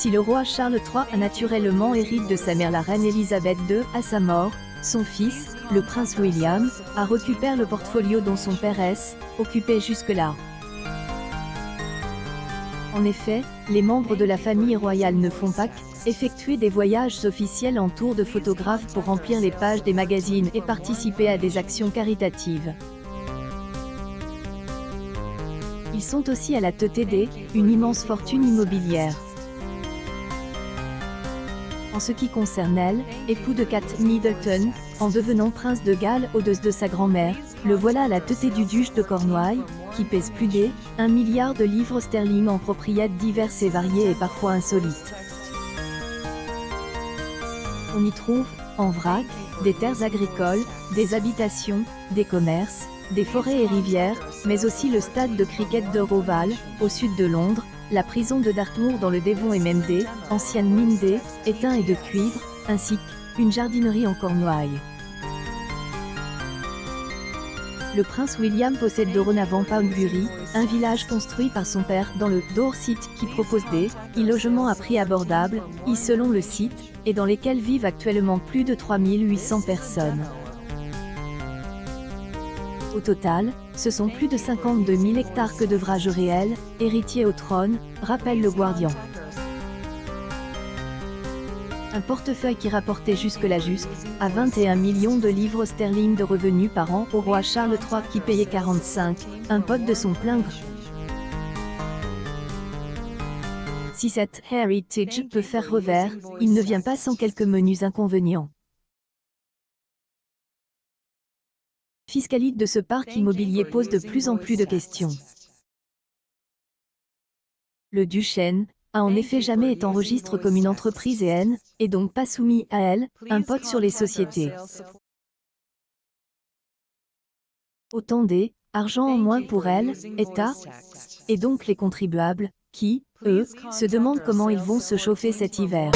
Si le roi Charles III a naturellement hérité de sa mère la reine Elisabeth II à sa mort, son fils, le prince William, a récupéré le portfolio dont son père S. occupait jusque-là. En effet, les membres de la famille royale ne font pas qu'effectuer des voyages officiels en tour de photographe pour remplir les pages des magazines et participer à des actions caritatives. Ils sont aussi à la tête d'une immense fortune immobilière. En ce qui concerne elle, époux de Kate Middleton, en devenant prince de Galles au-dessus de sa grand-mère, le voilà à la tête du duché de Cornouailles, qui pèse plus d'1 milliard de livres sterling en propriétés diverses et variées et parfois insolites. On y trouve, en vrac, des terres agricoles, des habitations, des commerces, des forêts et rivières, mais aussi le stade de cricket de Roval, au sud de Londres, la prison de Dartmoor dans le Devon et même des anciennes mines d'étain et de cuivre, ainsi qu'une jardinerie en Cornouailles. Le prince William possède dorénavant Poundbury, un village construit par son père dans le Dorset qui propose des logements à prix abordable, selon le site, et dans lesquels vivent actuellement plus de 3800 personnes. Au total, ce sont plus de 52 000 hectares que d'ouvrages réels, héritiers au trône, rappelle le Guardian. Un portefeuille qui rapportait jusque-là à 21 millions de livres sterling de revenus par an au roi Charles III qui payait 45, un pote de son plein gré. Si cet heritage peut faire revers, il ne vient pas sans quelques menus inconvénients. Fiscalité de ce parc immobilier pose de plus en plus de questions. Le Duchesne a en effet jamais été enregistré comme une entreprise et donc pas soumis à elle, impôt sur les sociétés. Autant d'argent en moins pour elle, État, et donc les contribuables, qui, eux, se demandent comment ils vont se chauffer cet hiver.